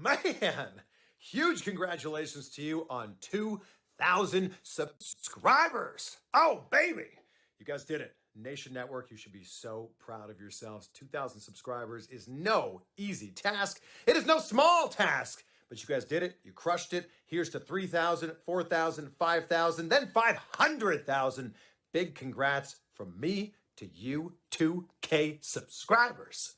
man, huge congratulations to you on 2,000 subscribers. Oh, baby. You guys did it. Nation Network, you should be so proud of yourselves. 2,000 subscribers is no easy task. It is no small task, but you guys did it. You crushed it. Here's to 3,000, 4,000, 5,000, then 500,000. Big congrats from me to you 2K subscribers.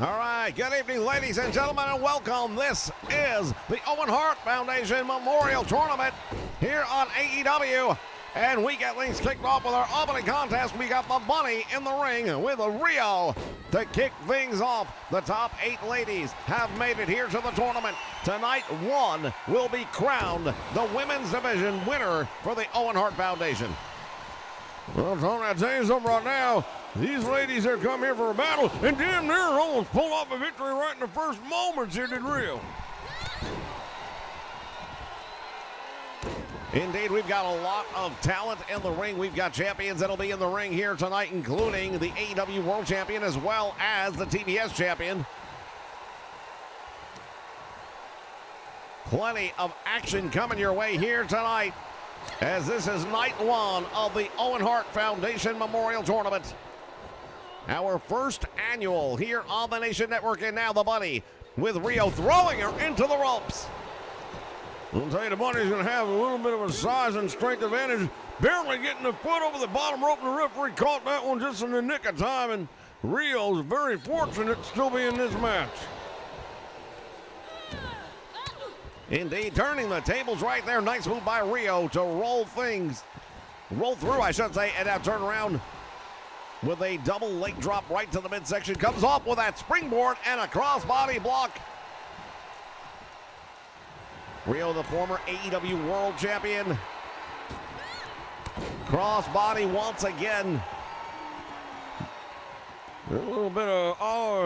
All right, good evening, ladies and gentlemen, and welcome. This is the Owen Hart Foundation Memorial Tournament here on AEW, and we get things kicked off with our opening contest. We got the Bunny in the ring with Rio to kick things off. The top 8 ladies have made it here to the tournament. Tonight, one will be crowned the women's division winner for the Owen Hart Foundation. Well, Tony, I'll tell you something right now. These ladies have come here for a battle, and damn near almost pulled off a victory right in the first moments here, did Rio. Indeed, we've got a lot of talent in the ring. We've got champions that'll be in the ring here tonight, including the AEW World Champion as well as the TBS Champion. Plenty of action coming your way here tonight, as this is night one of the Owen Hart Foundation Memorial Tournament. Our first annual here on the Nation Network, and now the Bunny with Rio throwing her into the ropes. I'll tell you, the Bunny's going to have a little bit of a size and strength advantage, barely getting the foot over the bottom rope. The referee caught that one just in the nick of time, and Rio's very fortunate to still be in this match. Indeed, turning the tables right there. Nice move by Rio to roll through, I should say, and now turn around with a double leg drop right to the midsection. Comes off with that springboard and a crossbody block. Rio, the former AEW World Champion. Crossbody once again. A little bit of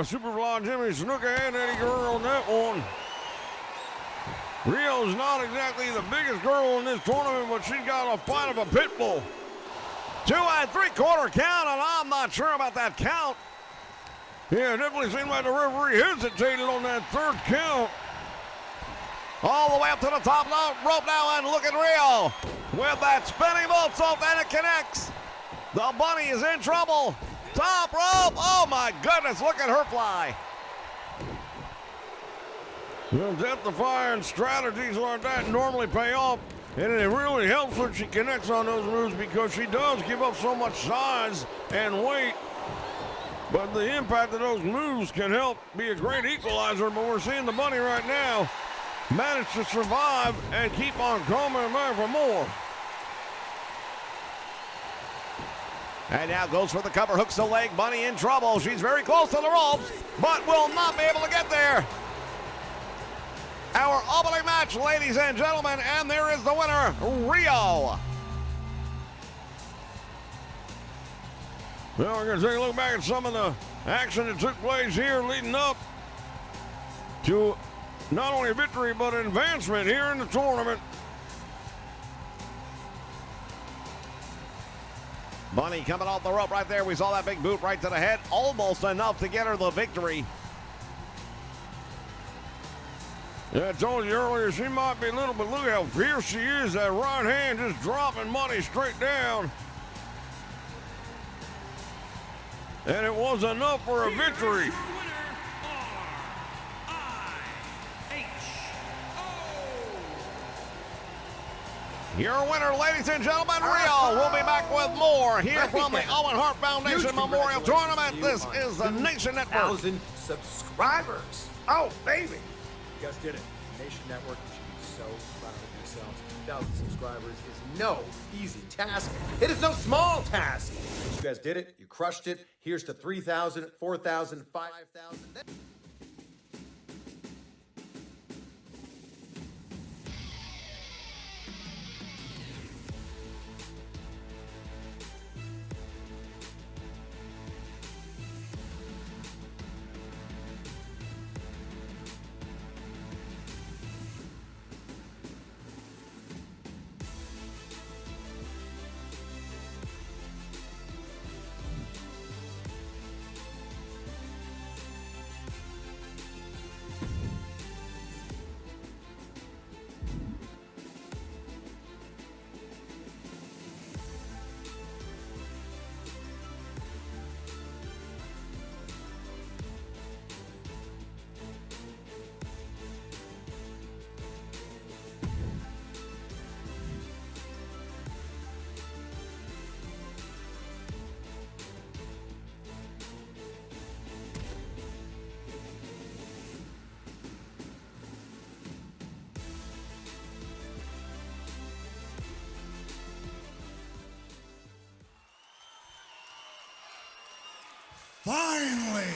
Superfly Jimmy Snuka and Eddie Guerrero on that one. Rio's not exactly the biggest girl in this tournament, but she's got a fight of a pit bull. 2 3/4 count, and I'm not sure about that count. Yeah, it definitely seemed like the referee hesitated on that third count. All the way up to the top rope now, and look at Rio with that spinning moonsault, and it connects. The Bunny is in trouble. Top rope, oh my goodness, look at her fly. Well, death-defying strategies like that normally pay off, and it really helps when she connects on those moves, because she does give up so much size and weight. But the impact of those moves can help be a great equalizer. But we're seeing the Bunny right now manage to survive and keep on coming back for more. And now goes for the cover, hooks the leg. Bunny in trouble. She's very close to the ropes, but will not be able to get there. Our opening match, ladies and gentlemen, and there is the winner, Rio. Well, we're going to take a look back at some of the action that took place here leading up to not only victory, but advancement here in the tournament. Bunny coming off the rope right there. We saw that big boot right to the head. Almost enough to get her the victory. Yeah, I told you earlier she might be little, but look how fierce she is. That right hand just dropping money straight down. And it was enough for a victory. Your winner, ladies and gentlemen, Rio. We'll be back with more here from the Owen Hart Foundation Memorial Tournament. This is the Nation Network. 1,000 subscribers. Oh, baby. You guys did it. Nation Network, you should be so proud of yourselves. 2,000 subscribers is no easy task. It is no small task. But you guys did it. You crushed it. Here's to 3,000, 4,000, 5,000. Finally!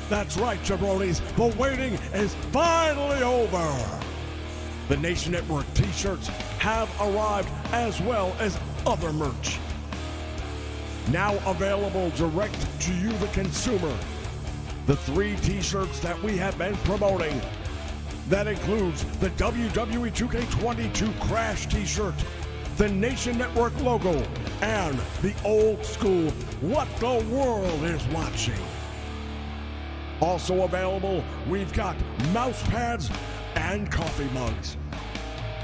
That's right, jabronis. The waiting is finally over. The Nation Network t-shirts have arrived, as well as other merch. Now available direct to you, the consumer. The 3 t-shirts that we have been promoting. That includes the WWE2K22 Crash t-shirt, the Nation Network logo, and the old school What the World is Watching. Also available, we've got mouse pads and coffee mugs.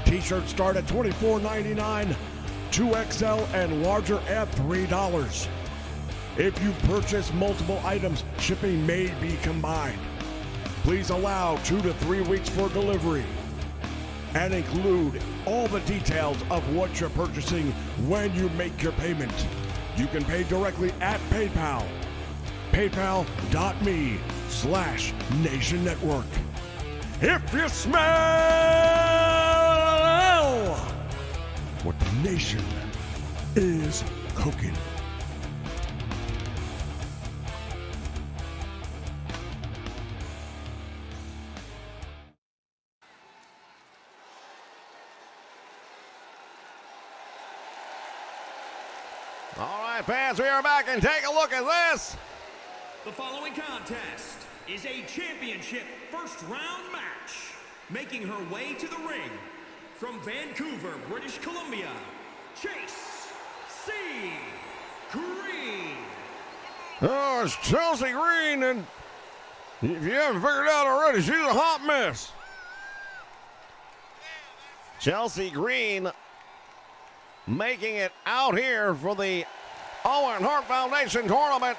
T-shirts start at $24.99, 2XL and larger at $3. If you purchase multiple items, shipping may be combined. Please allow 2 to 3 weeks for delivery, and include all the details of what you're purchasing when you make your payment. You can pay directly at PayPal. PayPal.me/Nation Network. If you smell what the nation is cooking. All right, fans, we are back, and take a look at this. The following contest is a championship first-round match. Making her way to the ring from Vancouver, British Columbia, Chase C. Green. Oh, it's Chelsea Green, and if you haven't figured it out already, she's a hot mess. Chelsea Green making it out here for the Owen Hart Foundation Tournament.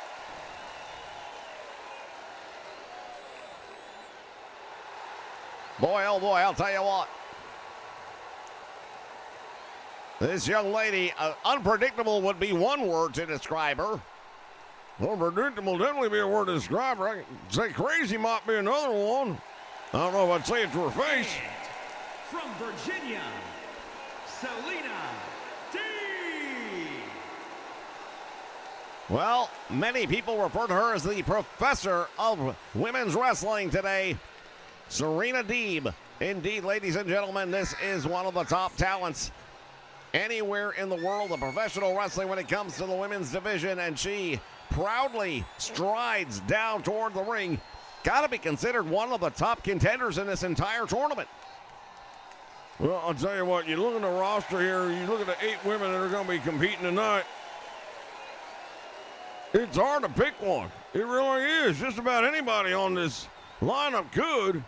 Boy, oh boy, I'll tell you what. This young lady, unpredictable would be one word to describe her. Unpredictable definitely be a word to describe her. I can say crazy might be another one. I don't know if I'd say it to her face. And from Virginia, Serena. Well, many people refer to her as the professor of women's wrestling today, Serena Deeb. Indeed, ladies and gentlemen, this is one of the top talents anywhere in the world of professional wrestling when it comes to the women's division, and she proudly strides down toward the ring. Got to be considered one of the top contenders in this entire tournament. Well, I'll tell you what, you look at the roster here, you look at the 8 women that are going to be competing tonight. It's hard to pick one. It really is. Just about anybody on this lineup could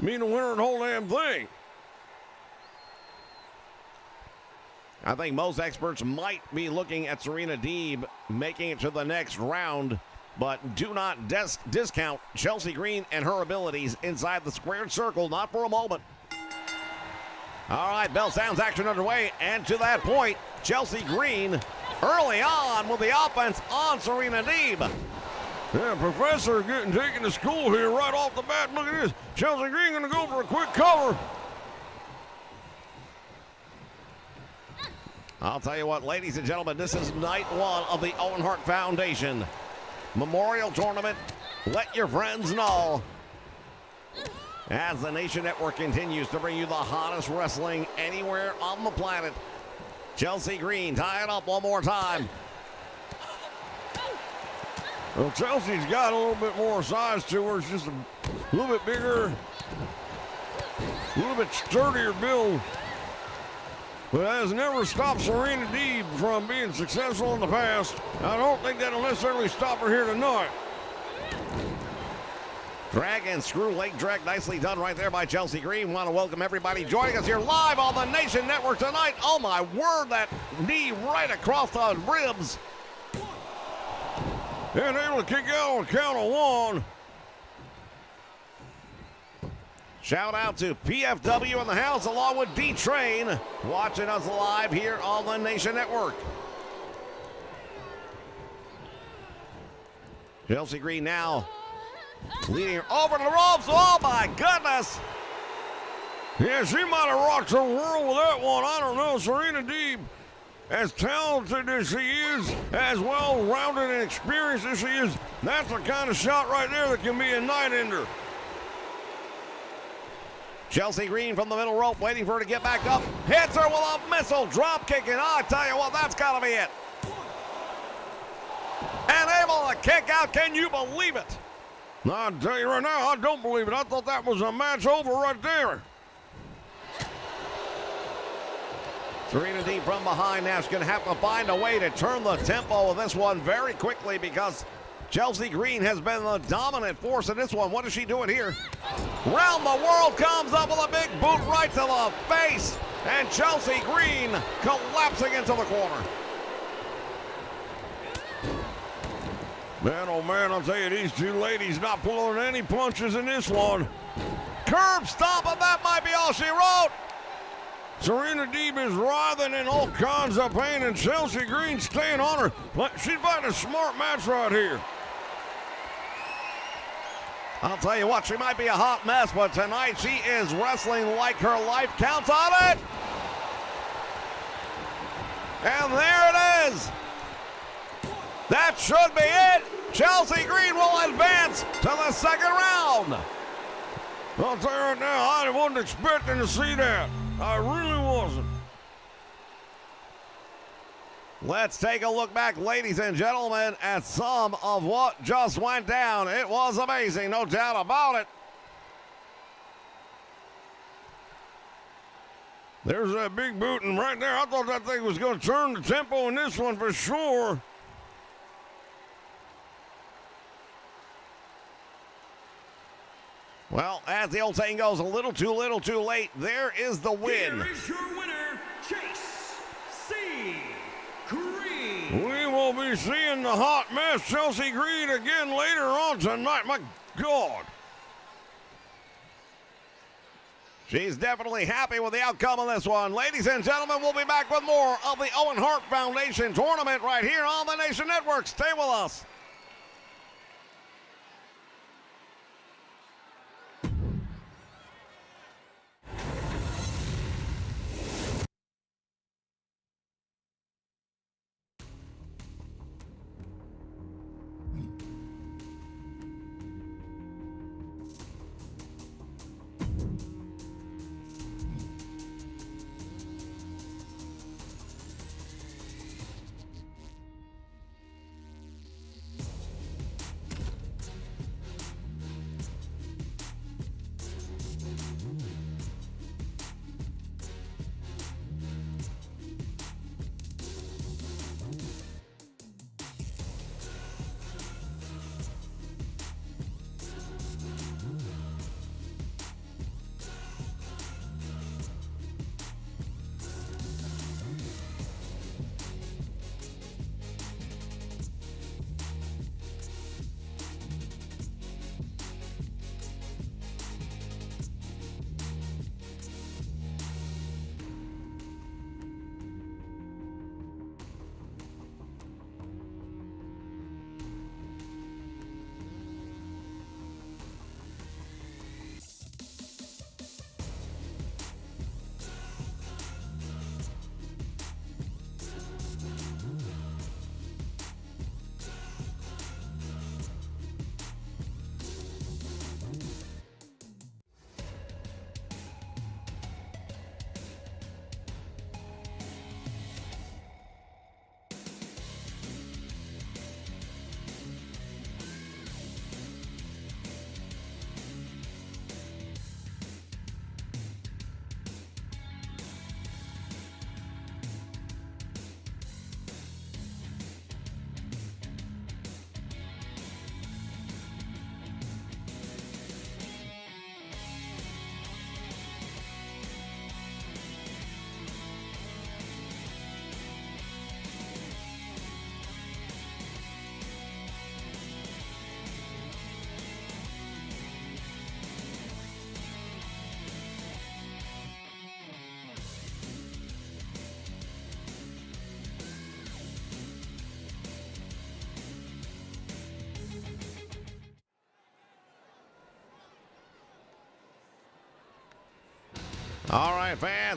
mean the winner of the whole damn thing. I think most experts might be looking at Serena Deeb making it to the next round, but do not discount Chelsea Green and her abilities inside the squared circle, not for a moment. All right, bell sounds, action underway, and to that point, Chelsea Green early on with the offense on Serena Deeb. Yeah, Professor getting taken to school here right off the bat. Look at this. Chelsea Green going to go for a quick cover. I'll tell you what, ladies and gentlemen, this is night one of the Owen Hart Foundation Memorial Tournament. Let your friends know. As the Nation Network continues to bring you the hottest wrestling anywhere on the planet. Chelsea Green tying up one more time. Well, Chelsea's got a little bit more size to her. It's just a little bit bigger, a little bit sturdier build. But that has never stopped Serena Deeb from being successful in the past. I don't think that'll necessarily stop her here tonight. Drag and screw leg drag, nicely done right there by Chelsea Green. Want to welcome everybody joining us here live on the Nation Network tonight. Oh my word, that knee right across the ribs. And able to kick out on the count of 1. Shout out to PFW in the house along with D-Train watching us live here on the Nation Network. Chelsea Green now leading her over the ropes. Oh my goodness. Yeah, she might have rocked her world with that one. I don't know. Serena Deeb, as talented as she is, as well-rounded and experienced as she is, that's the kind of shot right there that can be a night ender. Chelsea Green from the middle rope, waiting for her to get back up. Hits her with a missile drop kick, and I tell you what, that's got to be it. And able to kick out, can you believe it? I'll tell you right now, I don't believe it. I thought that was a match over right there. Serena Deeb from behind now is going to have to find a way to turn the tempo of this one very quickly because Chelsea Green has been the dominant force in this one. What is she doing here? Round the World comes up with a big boot right to the face. And Chelsea Green collapsing into the corner. Man, oh man, I'll tell you, these two ladies not pulling any punches in this one. Curb stomp, and that might be all she wrote. Serena Deeb is writhing in all kinds of pain, and Chelsea Green staying on her. She's fighting a smart match right here. I'll tell you what, she might be a hot mess, but tonight she is wrestling like her life counts on it. And there it is. That should be it. Chelsea Green will advance to the second round. I'll tell you right now, I wasn't expecting to see that. I really wasn't. Let's take a look back, ladies and gentlemen, at some of what just went down. It was amazing, no doubt about it. There's that big boot, and right there, I thought that thing was going to turn the tempo in this one for sure. Well, as the old saying goes, a little too late. There is the win. Here is your winner, Chase C. Green. We will be seeing the hot mess Chelsea Green again later on tonight. My God. She's definitely happy with the outcome of this one. Ladies and gentlemen, we'll be back with more of the Owen Hart Foundation Tournament right here on the Nation Network. Stay with us.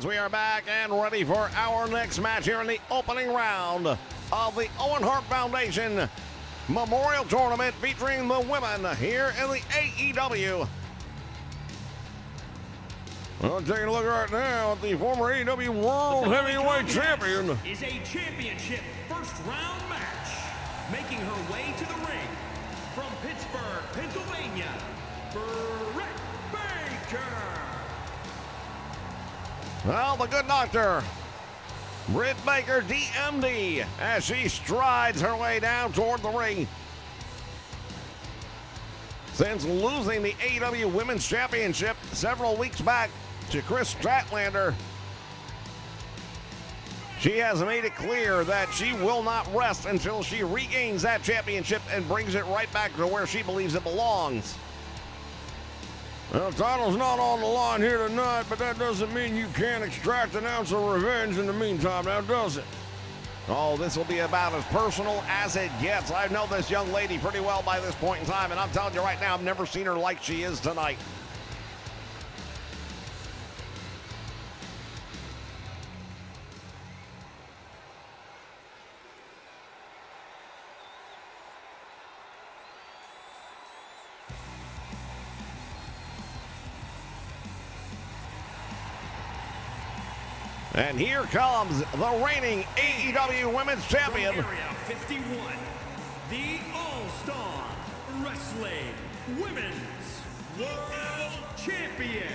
Yes, we are back and ready for our next match here in the opening round of the Owen Hart Foundation Memorial Tournament featuring the women here in the AEW. Well, taking a look right now at the former AEW World Heavyweight Champion. Is a championship first round match. Making her way to the ring from Pittsburgh, Pennsylvania, Britt Baker. Well, the good doctor, Britt Baker, DMD, as she strides her way down toward the ring. Since losing the AEW Women's Championship several weeks back to Kris Statlander, she has made it clear that she will not rest until she regains that championship and brings it right back to where she believes it belongs. Well, the title's not on the line here tonight, but that doesn't mean you can't extract an ounce of revenge in the meantime, now does it? Oh, this will be about as personal as it gets. I know this young lady pretty well by this point in time, and I'm telling you right now, I've never seen her like she is tonight. And here comes the reigning AEW Women's Champion. From Area 51, the All-Star Wrestling Women's World Champion,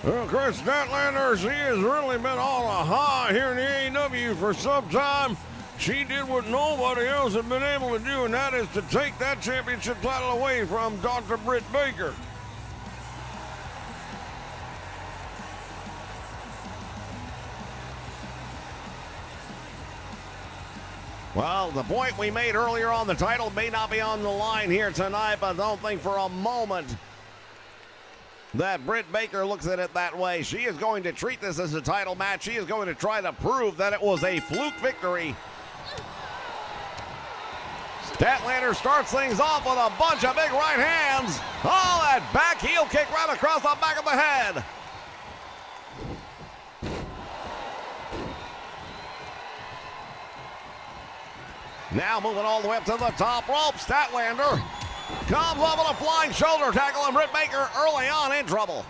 Well, Kris Statlander, she has really been on a high here in the AEW for some time. She did what nobody else had been able to do, and that is to take that championship title away from Dr. Britt Baker. Well, the point we made earlier on the title may not be on the line here tonight, but I don't think for a moment that Britt Baker looks at it that way. She is going to treat this as a title match. She is going to try to prove that it was a fluke victory. Statlander starts things off with a bunch of big right hands. Oh, that back heel kick right across the back of the head. Now moving all the way up to the top rope, Statlander comes up with a flying shoulder tackle, and Britt Baker early on in trouble.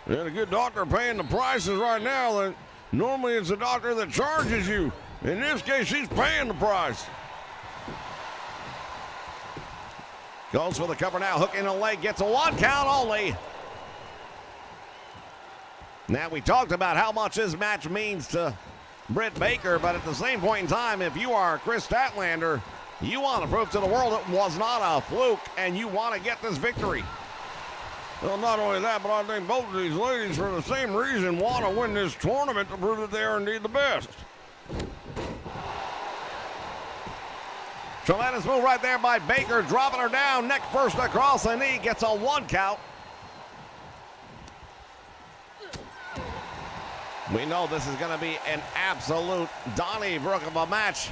And a good doctor paying the prices right now. That normally it's a doctor that charges you. In this case, she's paying the price. Goes for the cover now, hooking the leg, gets a 1 count only. Now we talked about how much this match means to Britt Baker, but at the same point in time, if you are Kris Statlander, you want to prove to the world it was not a fluke, and you want to get this victory. Well, not only that, but I think both of these ladies, for the same reason, want to win this tournament to prove that they are indeed the best. Tremendous move right there by Baker, dropping her down, neck first across the knee, gets a 1 count. We know this is going to be an absolute Donnybrook of a match.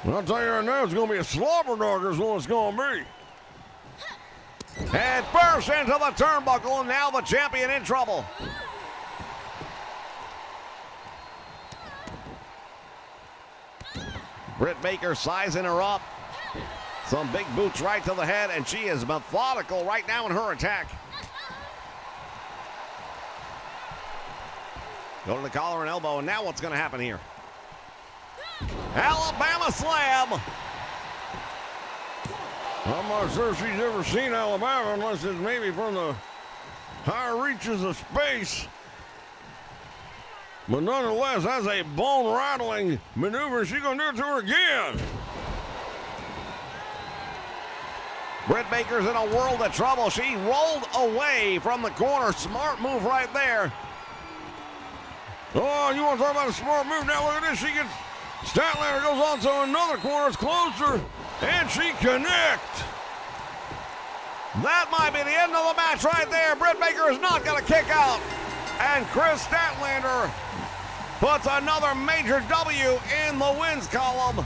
I'll tell you right now, it's going to be a slobber dog is what it's going to be. And first into the turnbuckle, and now the champion in trouble. Britt Baker sizing her up. Some big boots right to the head, and she is methodical right now in her attack. Go to the collar and elbow, and now what's going to happen here? Alabama slam. I'm not sure she's ever seen Alabama unless it's maybe from the higher reaches of space. But nonetheless, that's a bone-rattling maneuver. She's going to do it to her again. Britt Baker's in a world of trouble. She rolled away from the corner. Smart move right there. Oh, you want to talk about a smart move? Now look at this. She gets, Statlander goes on to another corner. It's closer, and she connects. That might be the end of the match right there. Britt Baker is not going to kick out. And Kris Statlander puts another major W in the wins column.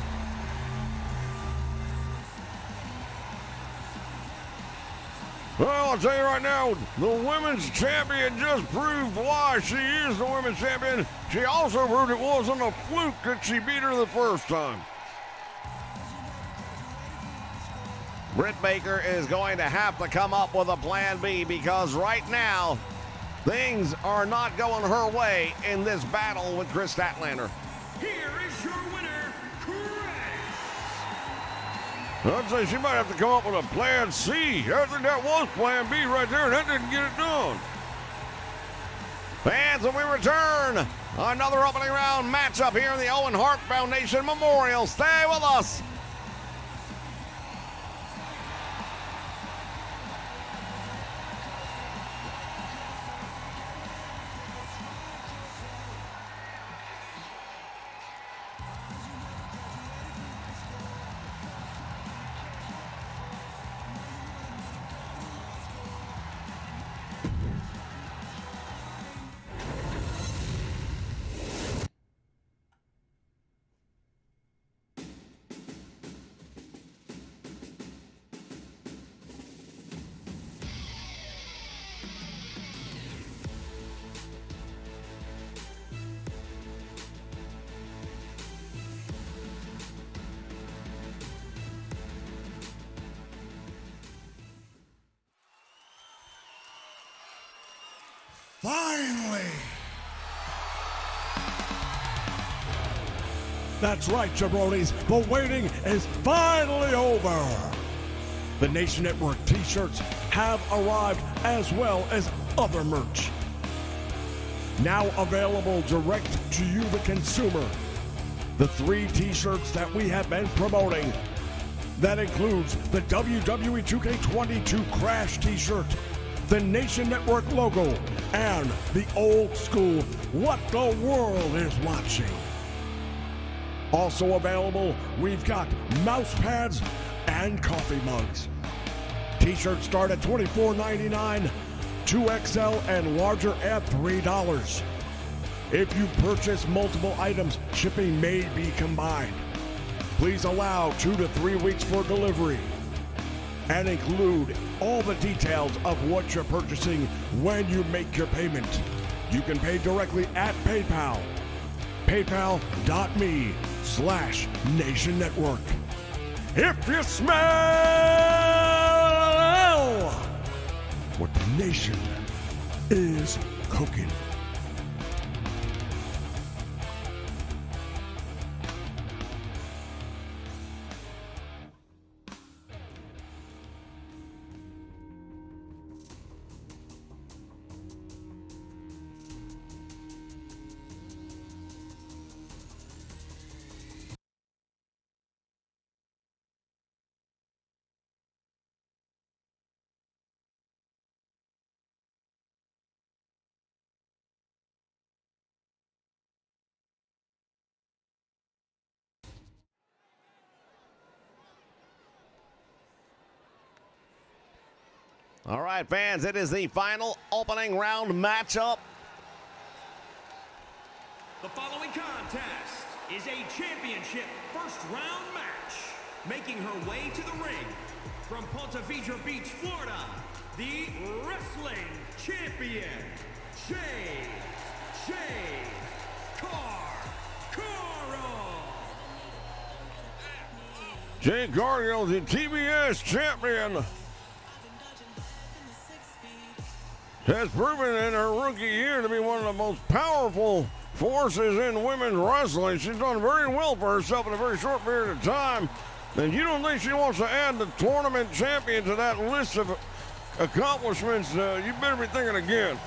Well, I'll tell you right now, the women's champion just proved why she is the women's champion. She also proved it wasn't a fluke that she beat her the first time. Britt Baker is going to have to come up with a plan B because right now, things are not going her way in this battle with Kris Statlander. Here is your winner, Kris. I'd say she might have to come up with a plan C. I think that was plan B right there, and that didn't get it done. Fans, when we return, another opening round matchup here in the Owen Hart Foundation Memorial. Stay with us. Finally! That's right, jabronis. The waiting is finally over. The Nation Network t-shirts have arrived as well as other merch. Now available direct to you, the consumer. The 3 t-shirts that we have been promoting. That includes the WWE2K22 Crash t-shirt, the Nation Network logo, and the old school What the World is Watching. Also available, we've got mouse pads and coffee mugs. T-shirts start at $24.99, 2XL and larger at $3. If you purchase multiple items, shipping may be combined. Please allow 2 to 3 weeks for delivery and include all the details of what you're purchasing when you make your payment. You can pay directly at PayPal. PayPal.me/Nation Network. If you smell what the nation is cooking. All right, fans, it is the final opening round matchup. The following contest is a championship first round match. Making her way to the ring from Ponte Vedra Beach, Florida, the wrestling champion, Jade Cargill. Jade Cargill, the TBS champion, has proven in her rookie year to be one of the most powerful forces in women's wrestling. She's done very well for herself in a very short period of time. And you don't think she wants to add the tournament champion to that list of accomplishments, you better be thinking again.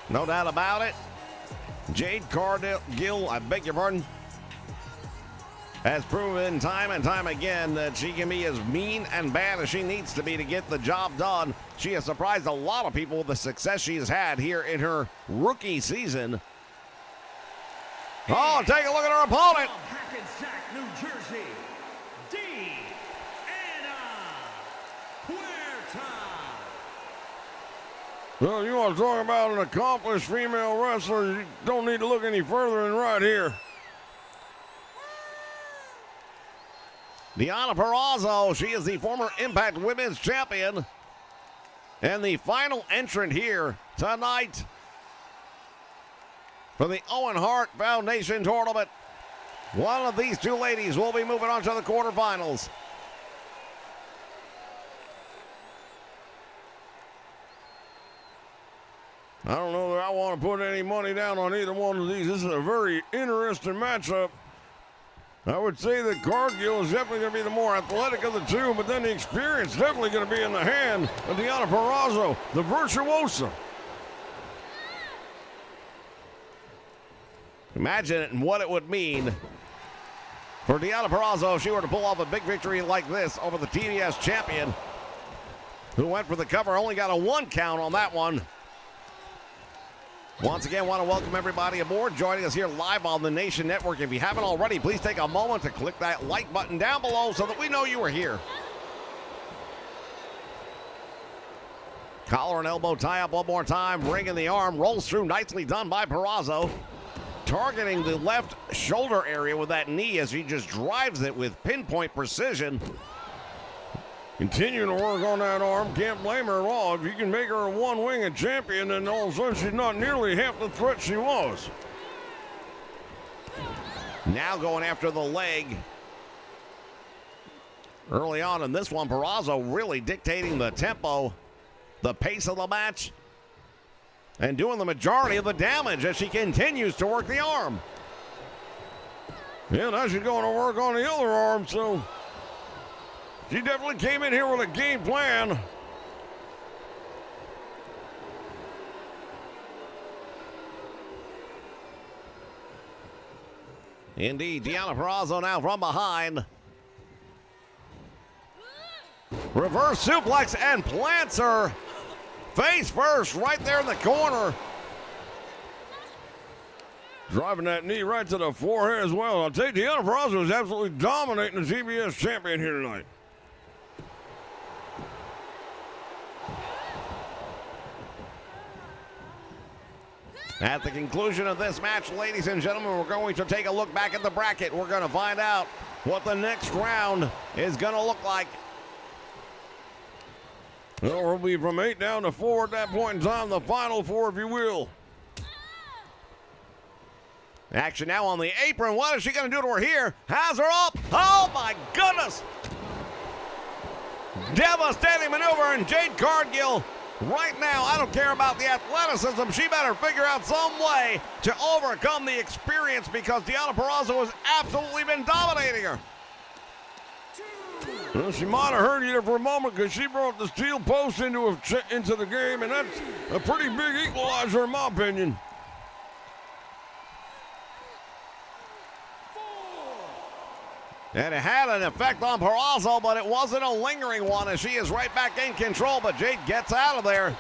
No doubt about it. Jade Cargill, I beg your pardon, has proven time and time again that she can be as mean and bad as she needs to be to get the job done. She has surprised a lot of people with the success she has had here in her rookie season. Oh, take a look at her opponent. From Hackensack, New Jersey, Deonna. Well, you want to talk about an accomplished female wrestler, you don't need to look any further than right here. Deonna Purrazzo, she is the former Impact Women's Champion. And the final entrant here tonight for the Owen Hart Foundation Tournament. One of these two ladies will be moving on to the quarterfinals. I don't know that I want to put any money down on either one of these. This is a very interesting matchup. I would say that Cargill is definitely going to be the more athletic of the two, but then the experience is definitely going to be in the hand of Deonna Purrazzo, the virtuosa. Imagine what it would mean for Deonna Purrazzo if she were to pull off a big victory like this over the TBS champion, who went for the cover, only got a 1 count on that one. Once again, want to welcome everybody aboard, joining us here live on the Nation Network. If you haven't already, please take a moment to click that like button down below so that we know you are here. Collar and elbow tie up one more time, ring in the arm, rolls through, nicely done by Purrazzo. Targeting the left shoulder area with that knee as he just drives it with pinpoint precision. Continuing to work on that arm, can't blame her at all. If you can make her a one-winged champion, then all of a sudden she's not nearly half the threat she was. Now going after the leg. Early on in this one, Purrazzo really dictating the tempo, the pace of the match, and doing the majority of the damage as she continues to work the arm. Yeah, now she's going to work on the other arm, so she definitely came in here with a game plan. Indeed, Deonna Purrazzo now from behind. Reverse suplex and plants her face first right there in the corner. Driving that knee right to the forehead as well. I'll tell you, Deonna Purrazzo is absolutely dominating the TBS champion here tonight. At the conclusion of this match, ladies and gentlemen, we're going to take a look back at the bracket. We're going to find out what the next round is going to look like. Well, we'll be from 8 down to 4 at that point in time, the final 4, if you will. Action now on the apron. What is she going to do to her here? Has her up. Oh, my goodness. Devastating maneuver, and Jade Cargill right now, I don't care about the athleticism. She better figure out some way to overcome the experience because Deonna Purrazzo has absolutely been dominating her. Well, she might have hurt you there for a moment because she brought the steel post into the game, and that's a pretty big equalizer in my opinion. And it had an effect on Purrazzo, but it wasn't a lingering one as she is right back in control, but Jade gets out of there.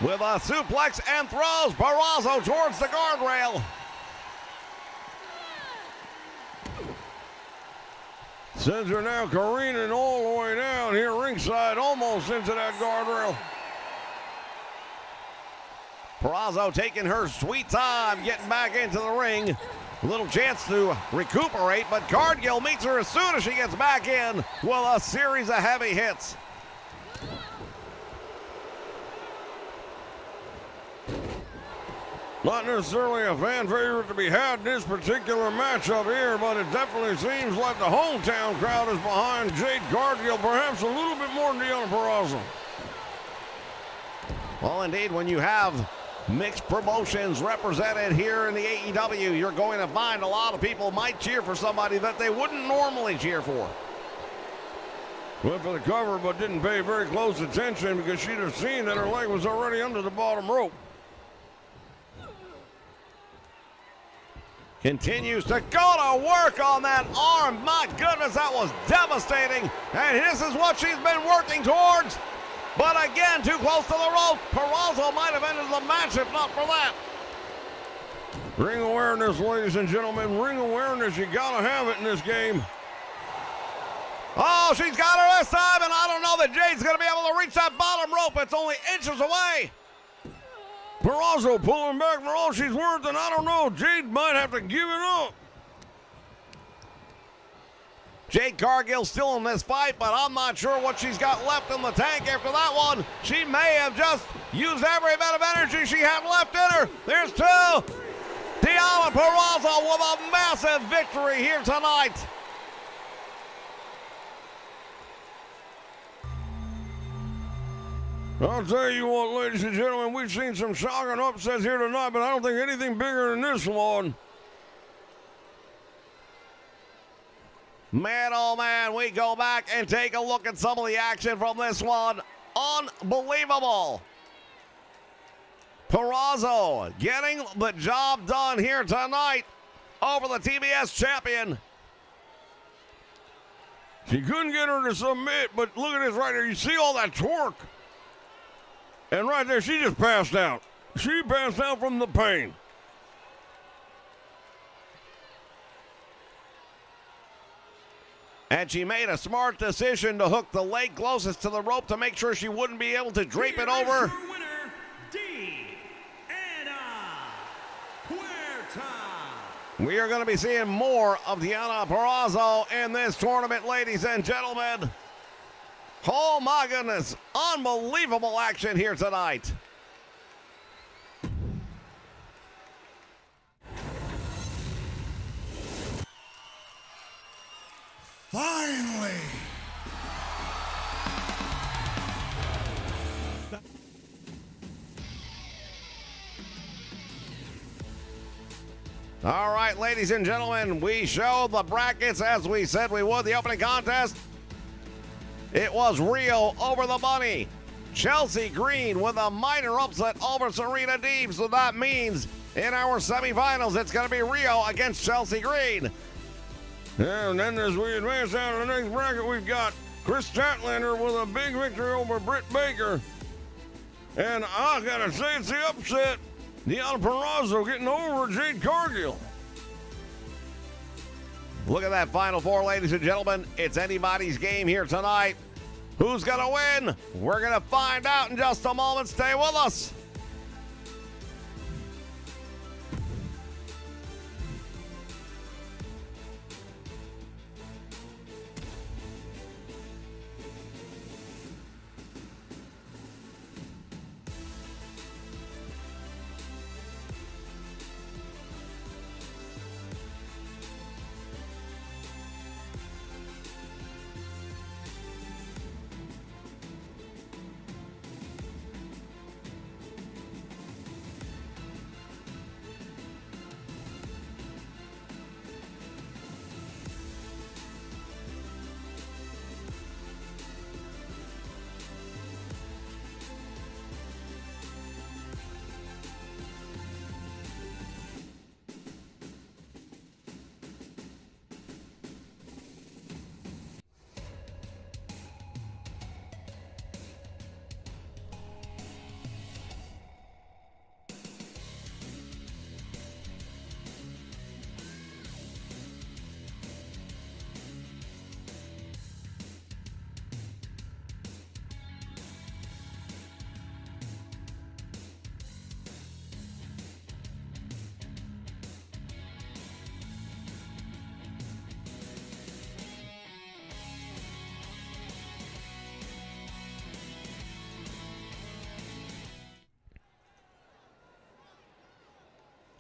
With a suplex and throws Purrazzo towards the guardrail. Sends her now careening all the way down here ringside, almost into that guardrail. Purrazzo taking her sweet time, getting back into the ring. A little chance to recuperate, but Cargill meets her as soon as she gets back in with a series of heavy hits. Not necessarily a fan favorite to be had in this particular matchup here, but it definitely seems like the hometown crowd is behind Jade Cargill, perhaps a little bit more than Deonna Purrazzo. Well, indeed, when you have mixed promotions represented here in the AEW, you're going to find a lot of people might cheer for somebody that they wouldn't normally cheer for. Went for the cover, but didn't pay very close attention because she'd have seen that her leg was already under the bottom rope. Continues to go to work on that arm. My goodness, that was devastating. And this is what she's been working towards. But again, too close to the rope. Purrazzo might have ended the match if not for that. Ring awareness, ladies and gentlemen. Ring awareness. You got to have it in this game. Oh, she's got her this time, and I don't know that Jade's going to be able to reach that bottom rope. It's only inches away. Purrazzo pulling back for all she's worth, and I don't know, Jade might have to give it up. Jade Cargill still in this fight, but I'm not sure what she's got left in the tank after that one. She may have just used every bit of energy she had left in her. There's two. Deonna Purrazzo with a massive victory here tonight. I'll tell you what, ladies and gentlemen, we've seen some shocking upsets here tonight, but I don't think anything bigger than this one. Man, oh man, we go back and take a look at some of the action from this one. Unbelievable. Purrazzo getting the job done here tonight over the TBS champion. She couldn't get her to submit, but look at this right here. You see all that torque? And right there, she just passed out. She passed out from the pain. And she made a smart decision to hook the leg closest to the rope to make sure she wouldn't be able to drape it over. Your winner, Deonna Puerta. We are going to be seeing more of Deonna Purrazzo in this tournament, ladies and gentlemen. Oh my goodness, unbelievable action here tonight. Finally! All right, ladies and gentlemen, we showed the brackets as we said we would. The opening contest, it was Rio over the money. Chelsea Green with a minor upset over Serena Deeb. So that means in our semifinals, it's going to be Rio against Chelsea Green. And then as we advance out of the next bracket, we've got Statlander with a big victory over Britt Baker. And I got to say, it's the upset. Deonna Purrazzo getting over Jade Cargill. Look at that Final Four, ladies and gentlemen. It's anybody's game here tonight. Who's going to win? We're going to find out in just a moment. Stay with us.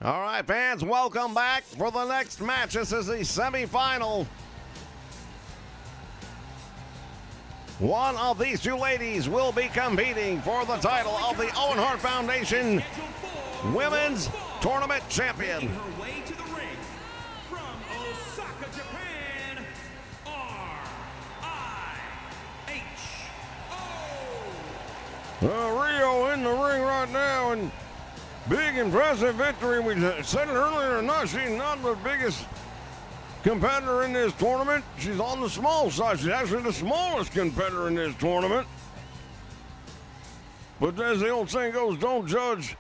All right, fans, welcome back for the next match. This is the semifinal. One of these two ladies will be competing for the title of the Owen Hart Foundation Women's Tournament Champion. Making her way to the ring from Osaka, Japan, R-I-H-O. Rio in the ring right now, and big impressive victory. We said it earlier tonight, she's not the biggest competitor in this tournament. She's on the small side. She's actually the smallest competitor in this tournament. But as the old saying goes, don't judge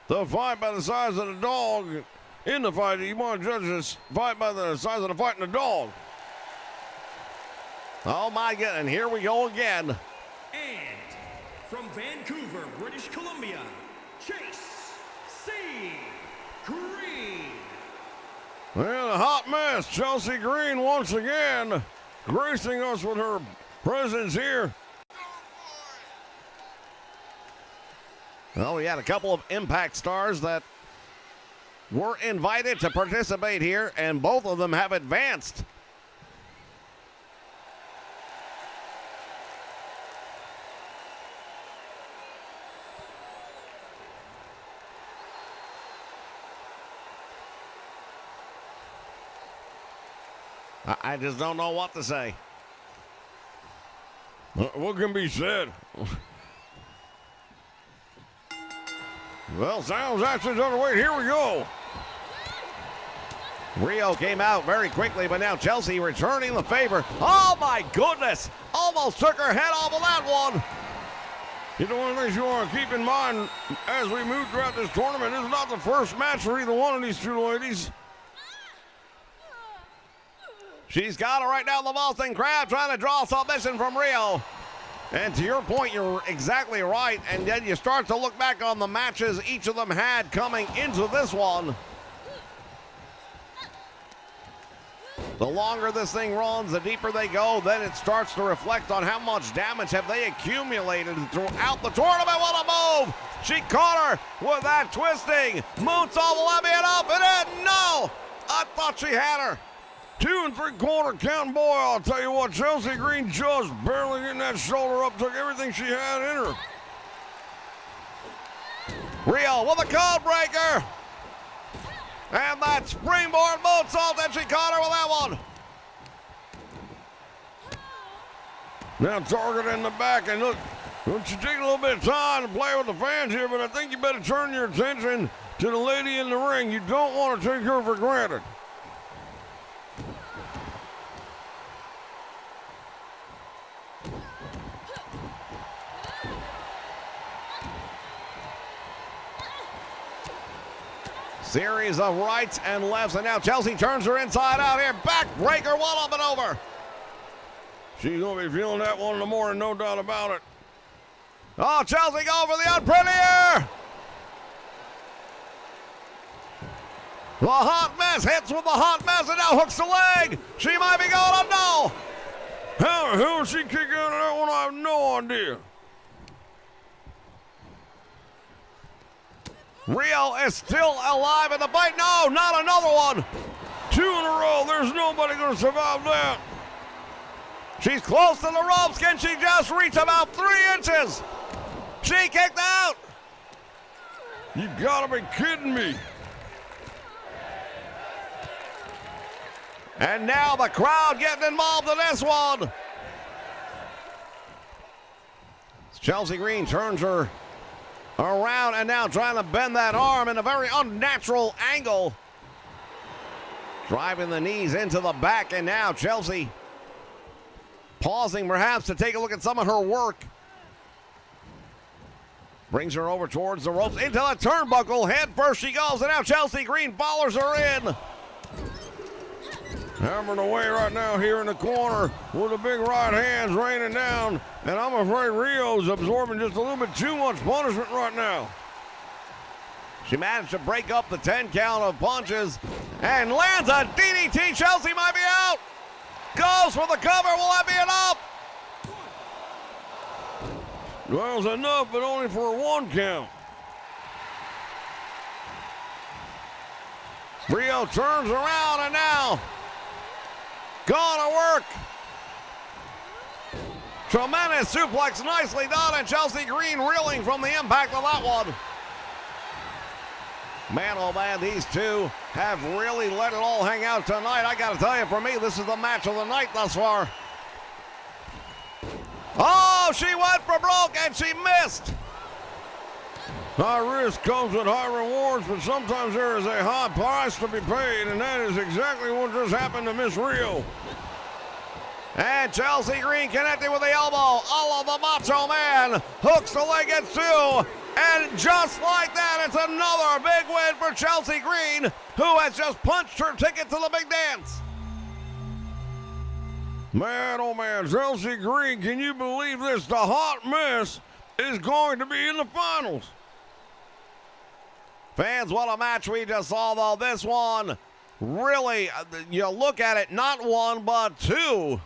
the fight by the size of the dog in the fight. You want to judge this fight by the size of the fight in the dog. Oh my God, and here we go again. And from Vancouver, British Columbia, Chase C. Green. Well, a hot mess. Chelsea Green once again gracing us with her presence here. Well, we had a couple of Impact stars that were invited to participate here, and both of them have advanced. I just don't know what to say. What can be said? Well, sounds action's underway. Here we go. Rio came out very quickly, but now Chelsea returning the favor. Oh, my goodness. Almost took her head off of that one. You know, one of the things you want to keep in mind as we move throughout this tournament is not the first match for either one of these two ladies. She's got her right now, the Boston Crab, trying to draw submission from Rio. And to your point, you're exactly right. And then you start to look back on the matches each of them had coming into this one. The longer this thing runs, the deeper they go, then it starts to reflect on how much damage have they accumulated throughout the tournament. What a move! She caught her with that twisting. Moonsault will let me it up, and then no! I thought she had her. 2 3/4 count, boy. I'll tell you what, Chelsea Green just barely getting that shoulder up, took everything she had in her. Rio with a code breaker. And that springboard moonsault, and she caught her with that one. Now target in the back, and look, don't you take a little bit of time to play with the fans here, but I think you better turn your attention to the lady in the ring. You don't want to take her for granted. Series of rights and lefts, and now Chelsea turns her inside out here. Backbreaker, one up and over. She's going to be feeling that one in the morning, no doubt about it. Oh, Chelsea go for the unprettier. The hot mess hits with the hot mess, and now hooks the leg. She might be going up, no. How the hell did she kick out of that one? I have no idea. Rio is still alive in the fight. No, not another one. 2 in a row. There's nobody going to survive that. She's close to the ropes. Can she just reach about 3 inches? She kicked out. You got to be kidding me. And now the crowd getting involved in this one. Chelsea Green turns her around and now trying to bend that arm in a very unnatural angle. Driving the knees into the back, and now Chelsea pausing perhaps to take a look at some of her work. Brings her over towards the ropes into the turnbuckle. Head first she goes, and now Chelsea Green follows her in. Hammering away right now here in the corner with the big right hands raining down. And I'm afraid Rio's absorbing just a little bit too much punishment right now. She managed to break up the 10 count of punches and lands a DDT. Chelsea might be out. Goes for the cover. Will that be enough? Well, it's enough, but only for a 1 count. Rio turns around and now gonna work. Tremendous suplex, nicely done, and Chelsea Green reeling from the impact of that one. Man, oh man, these two have really let it all hang out tonight. I gotta tell you, for me, this is the match of the night thus far. Oh, she went for broke and she missed. High risk comes with high rewards, but sometimes there is a high price to be paid, and that is exactly what just happened to Miss Rio. And Chelsea Green connected with the elbow. All of the Macho Man hooks the leg at 2. And just like that, it's another big win for Chelsea Green, who has just punched her ticket to the big dance. Man, oh man, Chelsea Green, can you believe this? The hot mess is going to be in the finals. Fans, what a match we just saw, though. This one, really, you look at it, not one, but two.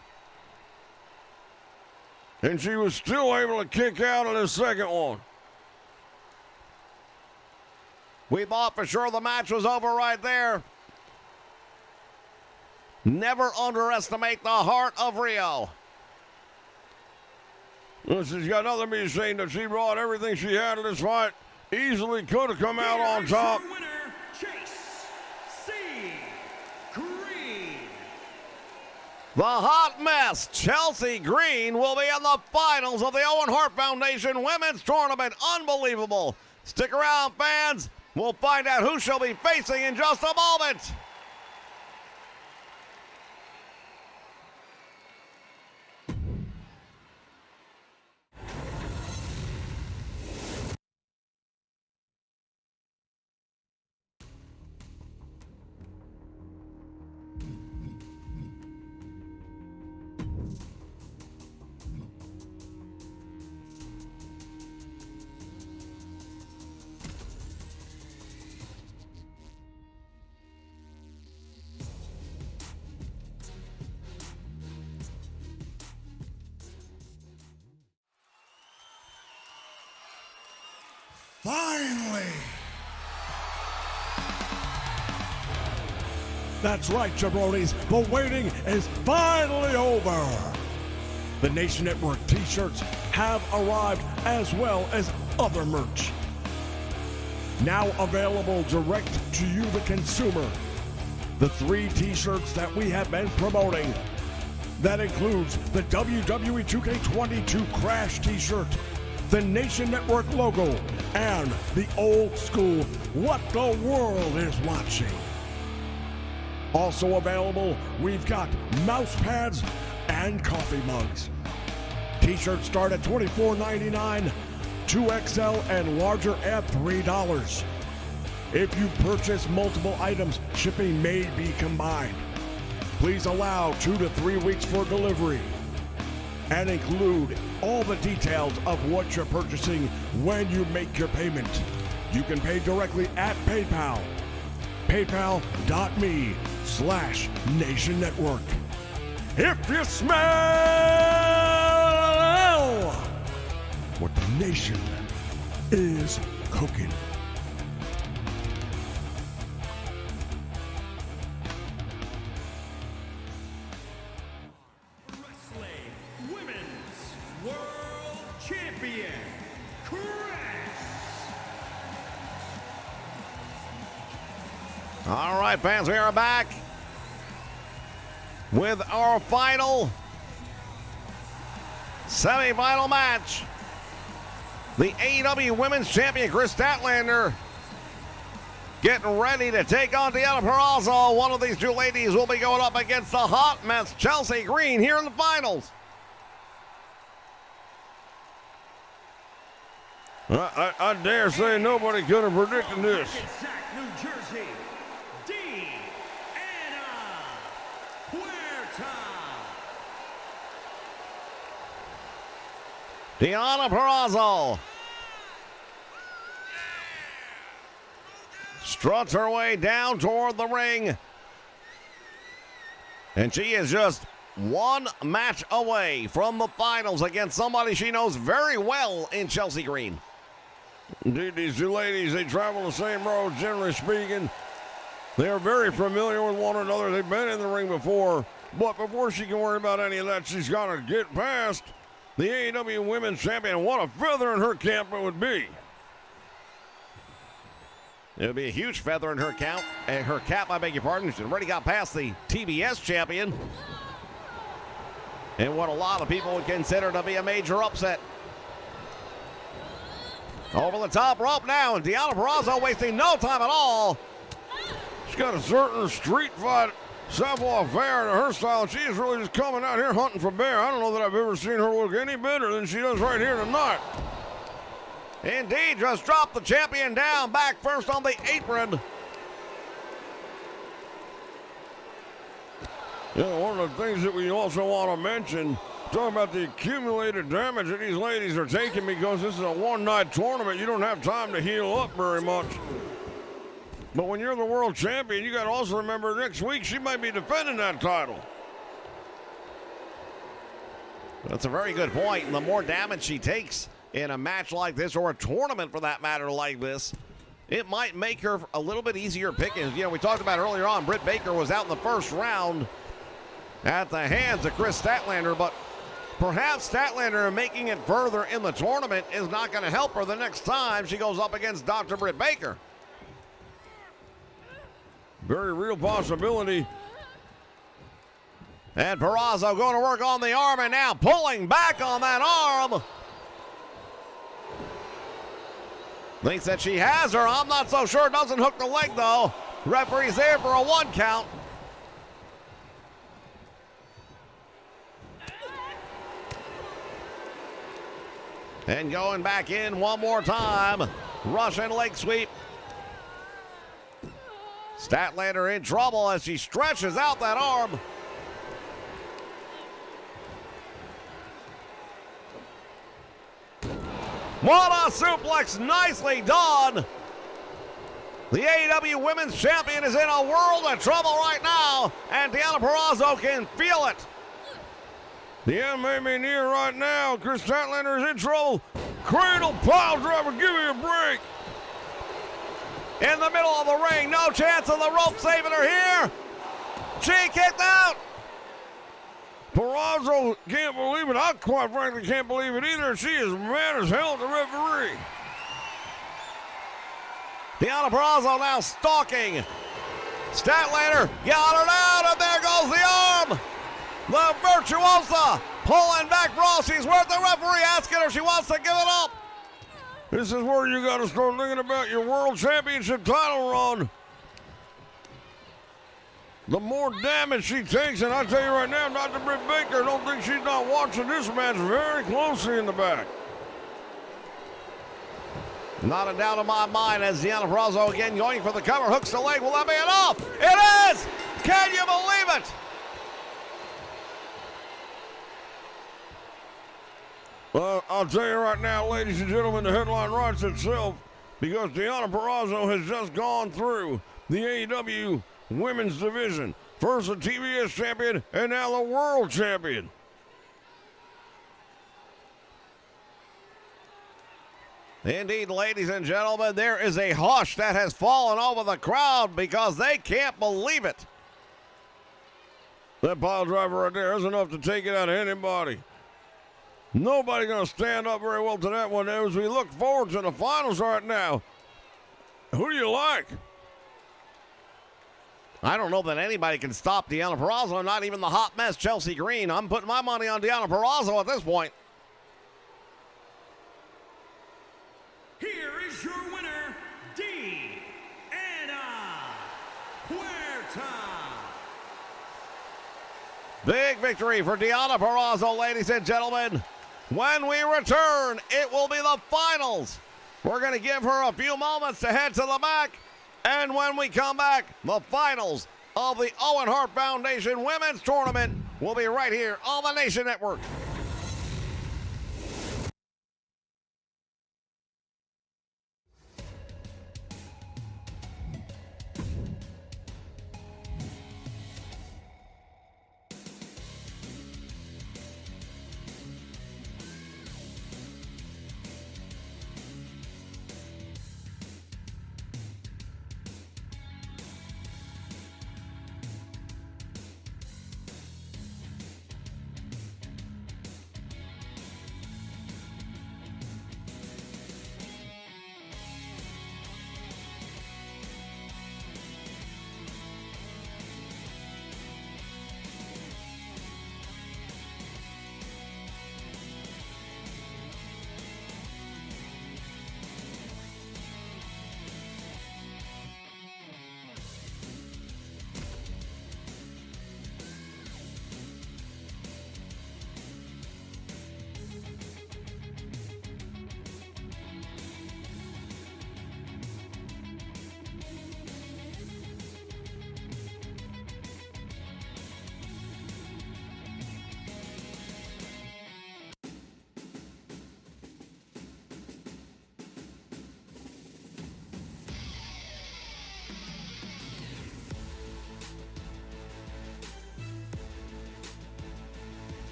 And she was still able to kick out in the second one. We thought for sure the match was over right there. Never underestimate the Heart of Rio. Well, she's got nothing to be ashamed of. She brought everything she had in this fight. Easily could have come out on top. Winner, Chase C. Green. The hot mess, Chelsea Green, will be in the finals of the Owen Hart Foundation Women's Tournament. Unbelievable. Stick around, fans. We'll find out who she'll be facing in just a moment. Finally! That's right, jabronis. The waiting is finally over. The Nation Network t-shirts have arrived, as well as other merch. Now available direct to you, the consumer. The 3 t-shirts that we have been promoting. That includes the WWE2K22 Crash t-shirt, the Nation Network logo, and the old school What the World is Watching. Also available, we've got mouse pads and coffee mugs. T-shirts start at $24.99, 2XL and larger at $3. If you purchase multiple items, shipping may be combined. Please allow 2 to 3 weeks for delivery. And include all the details of what you're purchasing when you make your payment. You can pay directly at PayPal. PayPal.me/Nation Network. If you smell what the nation is cooking. All right, fans, we are back with our final semi-final match. The AEW Women's Champion, Statlander, getting ready to take on Deonna Purrazzo. One of these two ladies will be going up against the hot mess, Chelsea Green, here in the finals. I dare say nobody could have predicted this. New Jersey, Deonna Purrazzo struts her way down toward the ring. And she is just one match away from the finals against somebody she knows very well in Chelsea Green. Indeed, these two ladies, they travel the same road, generally speaking. They are very familiar with one another. They've been in the ring before. But before she can worry about any of that, she's got to get past the AEW Women's Champion. What a feather in her cap it would be. It'll be a huge feather in her cap. I beg your pardon. She's already got past the TBS champion. And what a lot of people would consider to be a major upset. Over the top rope now, and Deonna Purrazzo wasting no time at all. She's got a certain street fight savoir-faire in her style. She is really just coming out here hunting for bear. I don't know that I've ever seen her look any better than she does right here tonight. Indeed, just dropped the champion down, back first on the apron. Yeah, one of the things that we also want to mention, talking about the accumulated damage that these ladies are taking because this is a one-night tournament. You don't have time to heal up very much. But when you're the world champion, you got to also remember next week she might be defending that title. That's a very good point. And the more damage she takes in a match like this, or a tournament for that matter like this, it might make her a little bit easier picking. You know, we talked about earlier on, Britt Baker was out in the first round at the hands of Kris Statlander, but perhaps Statlander making it further in the tournament is not going to help her the next time she goes up against Dr. Britt Baker. Very real possibility. And Purrazzo going to work on the arm, and now pulling back on that arm. Thinks that she has her. I'm not so sure. Doesn't hook the leg, though. Referee's there for a 1 count. And going back in one more time. Russian leg sweep. Statlander in trouble as she stretches out that arm. What a suplex, nicely done. The AEW Women's Champion is in a world of trouble right now, and Deonna Purrazzo can feel it. The MMA near right now. Kris Statlander is in trouble. Cradle pile driver, give me a break. In the middle of the ring, no chance of the rope saving her here. She kicked out. Purrazzo can't believe it. I quite frankly can't believe it either. She is mad as hell at the referee. Deonna Purrazzo now stalking. Statlander got her down, and there goes the arm. The Virtuosa pulling back Raw. She's worth the referee asking her if she wants to give it up. This is where you got to start thinking about your world championship title run. The more damage she takes, and I tell you right now, Dr. Britt Baker, I don't think she's not watching this match very closely in the back. Not a doubt in my mind as Deonna Purrazzo again going for the cover, hooks the leg. Will that be enough? It is! Can you believe it? Well, I'll tell you right now, ladies and gentlemen, the headline writes itself because Deonna Purrazzo has just gone through the AEW Women's Division. First the TBS champion, and now the world champion. Indeed, ladies and gentlemen, there is a hush that has fallen over the crowd because they can't believe it. That pile driver right there is enough to take it out of anybody. Nobody going to stand up very well to that one. As we look forward to the finals right now, who do you like? I don't know that anybody can stop Deonna Purrazzo, not even the hot mess Chelsea Green. I'm putting my money on Deonna Purrazzo at this point. Here is your winner, Deonna Puerta. Big victory for Deonna Purrazzo, ladies and gentlemen. When we return, it will be the finals. We're going to give her a few moments to head to the back. And when we come back, the finals of the Owen Hart Foundation Women's Tournament will be right here on the Nation Network.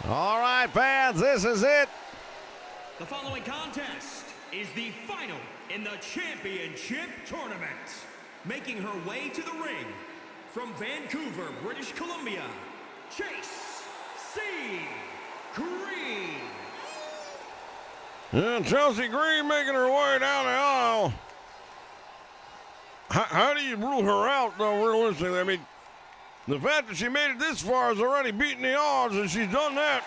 All right, fans, this is it. The following contest is the final in the championship tournament. Making her way to the ring from Vancouver, British Columbia, Chase C. Green. And Chelsea Green making her way down the aisle. How do you rule her out, though, realistically? I mean, the fact that she made it this far is already beating the odds, and she's done that.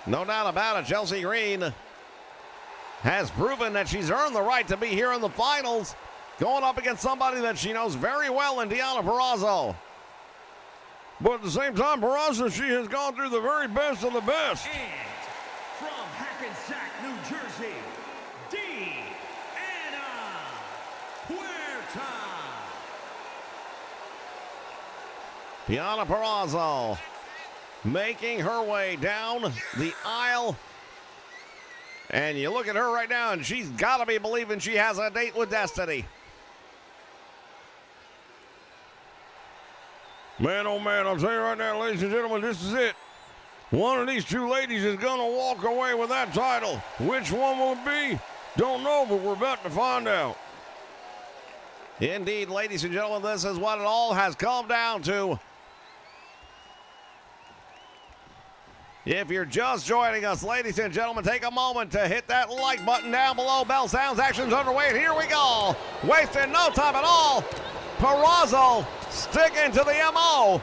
No doubt about it, Chelsea Green has proven that she's earned the right to be here in the finals, going up against somebody that she knows very well in Deonna Purrazzo. But at the same time, Purrazzo, she has gone through the very best of the best. And from Hackensack, New Jersey, Deonna Puerta. Deonna Purrazzo making her way down the aisle. And you look at her right now, and she's got to be believing she has a date with destiny. Man, oh man, I'll tell you right now, ladies and gentlemen, this is it. One of these two ladies is going to walk away with that title. Which one will it be? Don't know, but we're about to find out. Indeed, ladies and gentlemen, this is what it all has come down to. If you're just joining us, ladies and gentlemen, take a moment to hit that like button down below. Bell sounds, action's underway, and here we go. Wasting no time at all. Purrazzo sticking to the MO.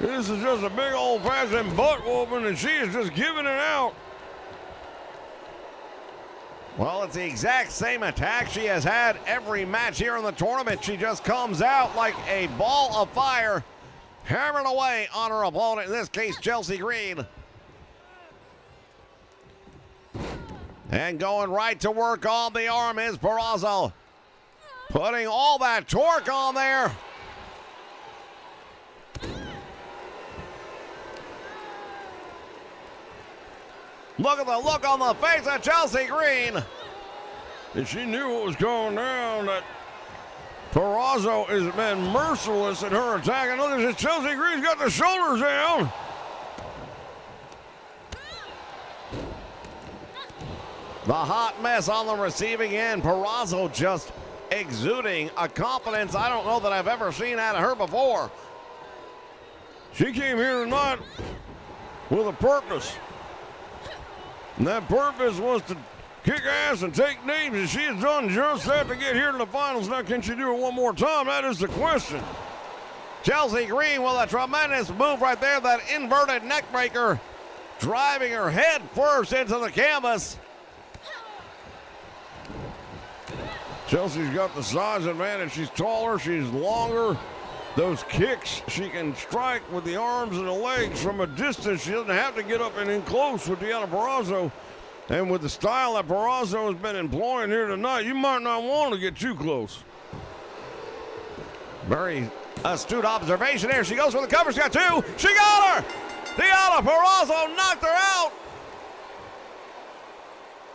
This is just a big old-fashioned butt whooping, and she is just giving it out. Well, it's the exact same attack she has had every match here in the tournament. She just comes out like a ball of fire, hammering away on her opponent, in this case, Chelsea Green. And going right to work on the arm is Purrazzo. Putting all that torque on there. Look at the look on the face of Chelsea Green. And she knew what was going down, that Purrazzo has been merciless in her attack. And look at this, Chelsea Green's got the shoulders down. The hot mess on the receiving end. Purrazzo just exuding a confidence I don't know that I've ever seen out of her before. She came here tonight with a purpose. And that purpose was to kick ass and take names, and she has done just that to get here to the finals. Now, can she do it one more time? That is the question. Chelsea Green with a tremendous move right there, that inverted neck breaker, driving her head first into the canvas. Chelsea's got the size advantage. She's taller, she's longer. Those kicks, she can strike with the arms and the legs from a distance. She doesn't have to get up and in close with Deonna Purrazzo. And with the style that Purrazzo has been employing here tonight, you might not want to get too close. Very astute observation there. She goes for the cover. She got two. She got her. Deonna Purrazzo knocked her out.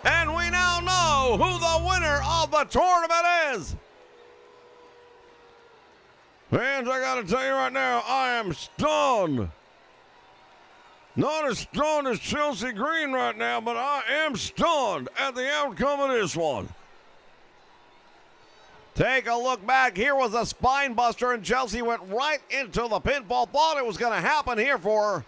And we now know who the winner of the tournament is. Fans, I got to tell you right now, I am stunned. Not as stunned as Chelsea Green right now, but I am stunned at the outcome of this one. Take a look back. Here was a spine buster, and Chelsea went right into the pinfall. Thought it was going to happen here for her.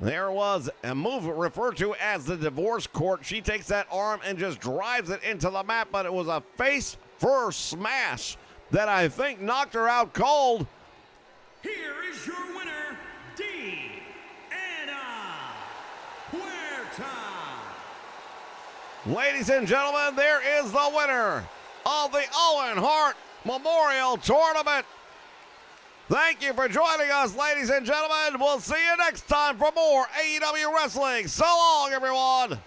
There was a move referred to as the divorce court. She takes that arm and just drives it into the mat, but it was a face-first smash that I think knocked her out cold. Here is your winner, Deonna Puerta. Ladies and gentlemen, there is the winner of the Owen Hart Memorial Tournament. Thank you for joining us, ladies and gentlemen. We'll see you next time for more AEW Wrestling. So long, everyone.